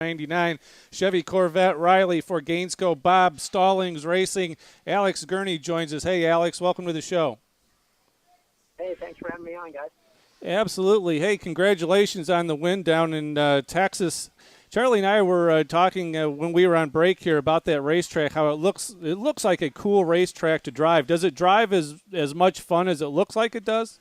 99 Chevy Corvette. Riley for Gainesco. Bob Stallings Racing. Alex Gurney joins us. Hey, Alex, welcome to the show. Hey, thanks for having me on, guys. Absolutely. Hey, congratulations on the win down in Texas. Charlie and I were talking when we were on break here about that racetrack, how it looks. It looks like a cool racetrack to drive. Does it drive as much fun as it looks like it does?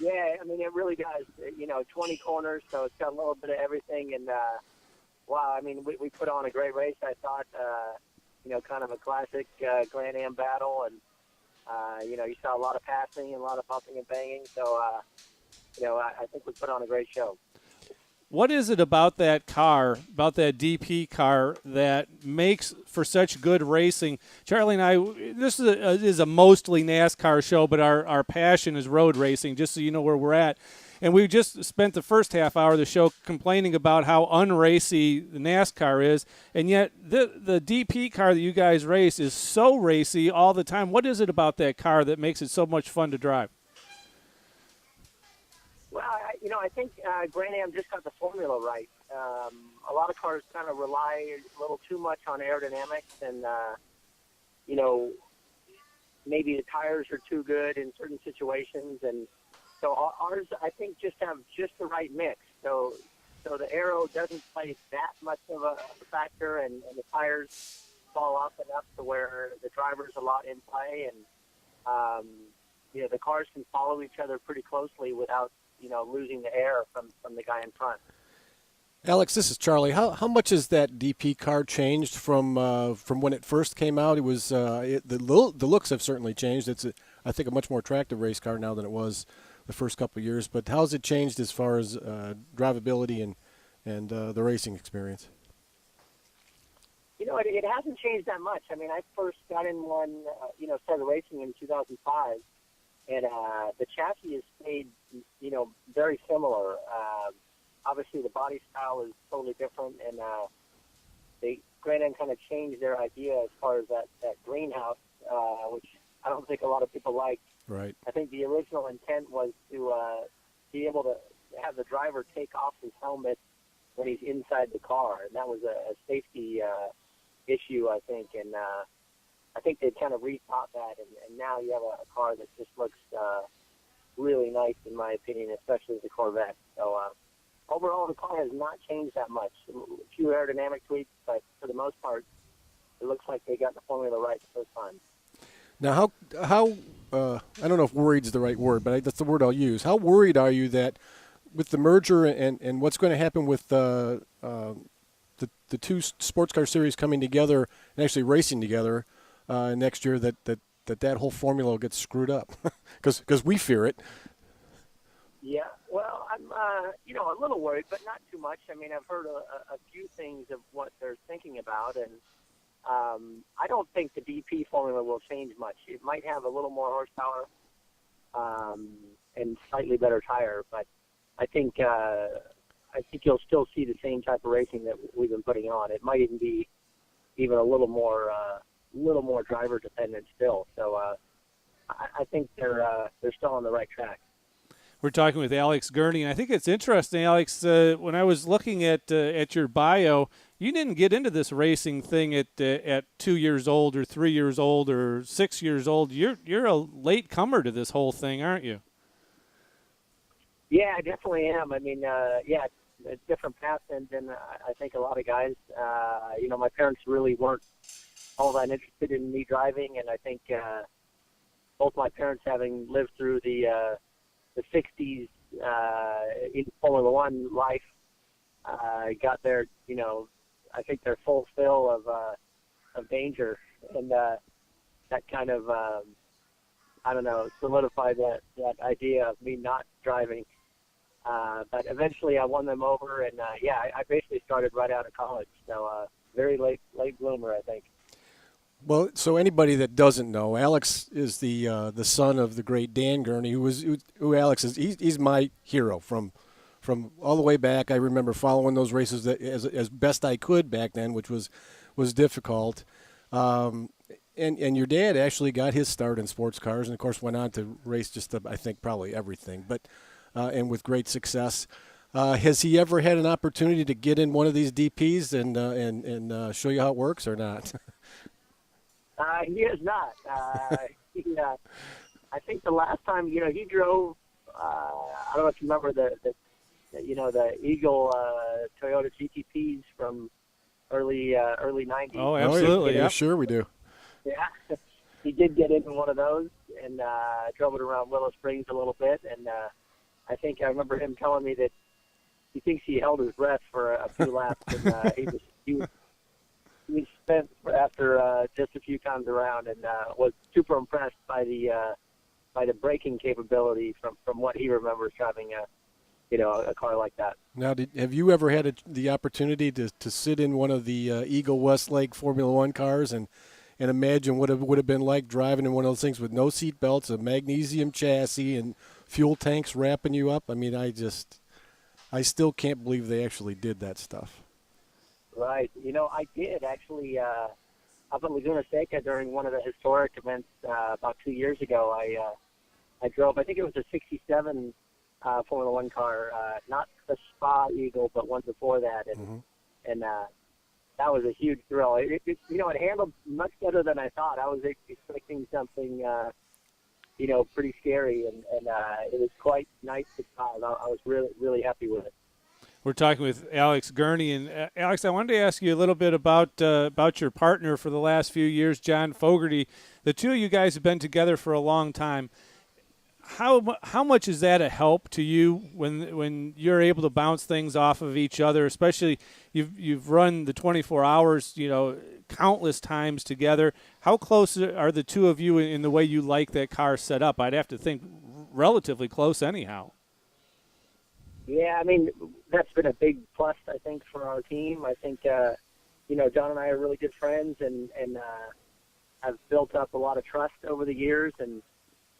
Yeah, I mean, it really does. 20 corners, so it's got a little bit of everything. And, wow, I mean, we put on a great race, I thought. Kind of a classic Grand Am battle. And, you saw a lot of passing and a lot of bumping and banging. So, I think we put on a great show. What is it about that car, about that DP car, that makes for such good racing? Charlie and I, this is a mostly NASCAR show, but our passion is road racing, just so you know where we're at. And we just spent the first half hour of the show complaining about how unracy the NASCAR is, and yet the DP car that you guys race is so racy all the time. What is it about that car that makes it so much fun to drive? Well, I think Grand Am just got the formula right. A lot of cars kind of rely a little too much on aerodynamics, and maybe the tires are too good in certain situations, and so ours, I think, just have just the right mix. So the aero doesn't play that much of a factor, and the tires fall off enough to where the driver's a lot in play, and the cars can follow each other pretty closely without losing the air from the guy in front. Alex, this is Charlie. How much has that DP car changed from when it first came out? It was the looks have certainly changed. It's I think a much more attractive race car now than it was the first couple of years. But how has it changed as far as drivability and the racing experience? It hasn't changed that much. I mean, I first got in one, started racing in 2005. And the chassis has stayed, very similar. Obviously, the body style is totally different, and Grand Am kind of changed their idea as far as that greenhouse, which I don't think a lot of people like. Right. I think the original intent was to be able to have the driver take off his helmet when he's inside the car, and that was a safety issue, I think, and I think they kind of rethought that, and now you have a car that just looks really nice, in my opinion, especially the Corvette. So overall, the car has not changed that much. A few aerodynamic tweaks, but for the most part, it looks like they got the formula right the first time. Now, how I don't know if worried is the right word, but that's the word I'll use. How worried are you that with the merger and what's going to happen with the two sports car series coming together and actually racing together next year, that whole formula will get screwed up? Because we fear it. Yeah, well, I'm a little worried, but not too much. I mean, I've heard a few things of what they're thinking about, and I don't think the DP formula will change much. It might have a little more horsepower and slightly better tire, but I think you'll still see the same type of racing that we've been putting on. It might even be a little more driver dependent still. So I think they're still on the right track. We're talking with Alex Gurney, and I think it's interesting, Alex. When I was looking at your bio, you didn't get into this racing thing at 2 years old or 3 years old or 6 years old. You're a late comer to this whole thing, aren't you? Yeah, I definitely am. I mean, it's a different path than I think a lot of guys. My parents really weren't all that interested in me driving, and I think both my parents, having lived through the 60s in Formula One life, got their, I think their full fill of danger, and that kind of, solidified that idea of me not driving. But eventually I won them over, and I basically started right out of college, so very late bloomer, I think. Well, so anybody that doesn't know, Alex is the son of the great Dan Gurney, who Alex is. He's my hero from all the way back. I remember following those races as best I could back then, which was difficult. And your dad actually got his start in sports cars, and of course went on to race I think probably everything, but and with great success. Has he ever had an opportunity to get in one of these DPs and show you how it works or not? He has not. I think the last time, he drove. I don't know if you remember the Eagle Toyota GTPs from early '90s. Oh, absolutely. Yeah, Yeah. sure we do. Yeah, he did get into one of those and drove it around Willow Springs a little bit. And I think I remember him telling me that he thinks he held his breath for a few laps, and he was spent after just a few times around, and was super impressed by the braking capability from what he remembers driving a car like that. Now, have you ever had the opportunity to sit in one of the Eagle Westlake Formula One cars and imagine what it would have been like driving in one of those things with no seat belts, a magnesium chassis, and fuel tanks wrapping you up? I mean, I still can't believe they actually did that stuff. Right. I did actually up at Laguna Seca during one of the historic events about 2 years ago. I drove, I think it was a 67 Formula One car, not the Spa Eagle, but one before that, and that was a huge thrill. It handled much better than I thought. I was expecting something, pretty scary, and it was quite nice to drive. I was really, really happy with it. We're talking with Alex Gurney, and Alex, I wanted to ask you a little bit about your partner for the last few years, John Fogerty. The two of you guys have been together for a long time. How much is that a help to you when you're able to bounce things off of each other? Especially you've run the 24 hours, countless times together. How close are the two of you in the way you like that car set up? I'd have to think relatively close, anyhow. Yeah, I mean, that's been a big plus, I think, for our team. I think, John and I are really good friends and have built up a lot of trust over the years. And,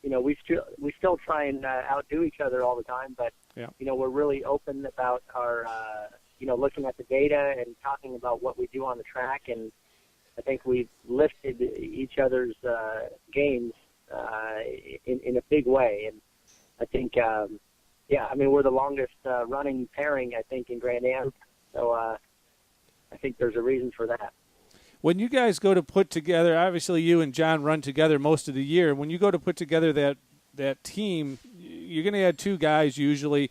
we still try and outdo each other all the time. But, yeah. We're really open about our, looking at the data and talking about what we do on the track. And I think we've lifted each other's games in a big way. And I think we're the longest running pairing, I think, in Grand Am. So I think there's a reason for that. When you guys go to put together, obviously you and John run together most of the year. When you go to put together that team, you're going to add two guys usually.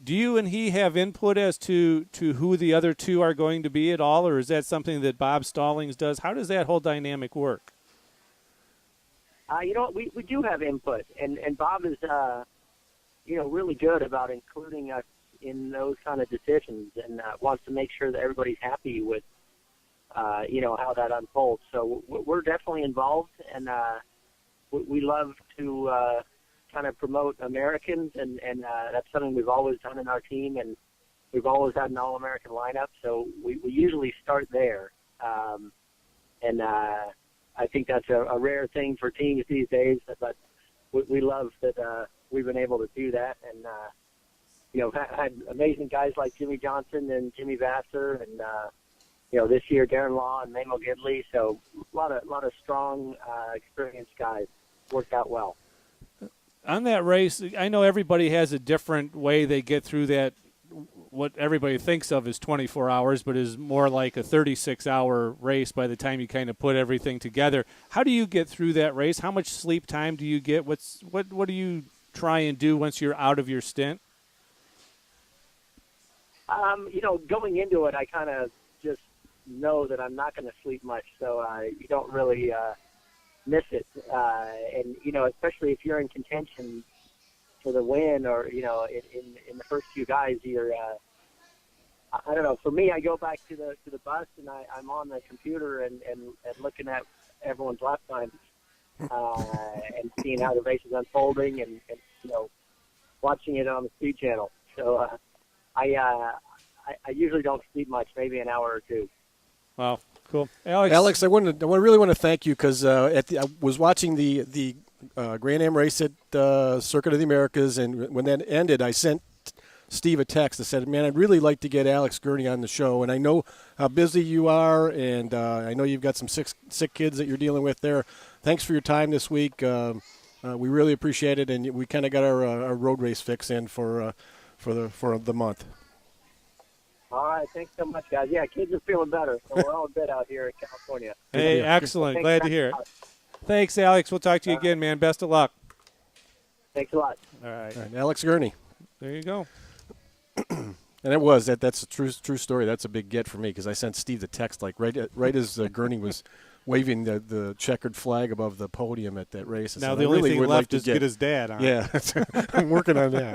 Do you and he have input as to who the other two are going to be at all, or is that something that Bob Stallings does? How does that whole dynamic work? We do have input, and Bob is really good about including us in those kind of decisions, and wants to make sure that everybody's happy with how that unfolds. So we're definitely involved, and we love to kind of promote Americans, and that's something we've always done in our team, and we've always had an all-American lineup. So we usually start there, and I think that's a rare thing for teams these days. But we love that we've been able to do that, and had amazing guys like Jimmy Johnson and Jimmy Vassar, and this year Darren Law and Mamo Gidley. So a lot of strong, experienced guys. Worked out well. On that race, I know everybody has a different way they get through that. What everybody thinks of as 24 hours, but is more like a 36-hour race by the time you kind of put everything together. How do you get through that race? How much sleep time do you get? What do you try and do once you're out of your stint? Going into it, I kind of just know that I'm not going to sleep much, so you don't really miss it. And especially if you're in contention for the win, or in the first few guys, you're I don't know. For me, I go back to the bus, and I'm on the computer and looking at everyone's lap times and seeing how the race is unfolding, and watching it on the Speed Channel. So I usually don't sleep much, maybe an hour or two. Wow, cool, Alex. Alex, I really want to thank you because I was watching the Grand Am race at Circuit of the Americas, and when that ended, I sent Steve a text that said, "Man, I'd really like to get Alex Gurney on the show." And I know how busy you are, and I know you've got some sick kids that you're dealing with there. Thanks for your time this week. We really appreciate it, and we kind of got our road race fix in for for the month. All right, thanks so much, guys. Yeah, kids are feeling better, so we're all good out here in California. Hey, deal. excellent. Thanks, Glad to hear it. Thanks, Alex. We'll talk to you again, man. Best of luck. Thanks a lot. All right. All right, Alex Gurney. There you go. And that's a true story. That's a big get for me because I sent Steve the text right as Gurney was waving the checkered flag above the podium at that race. I Now said, the I only really thing would left like to is get his dad on. Yeah, I'm working on that.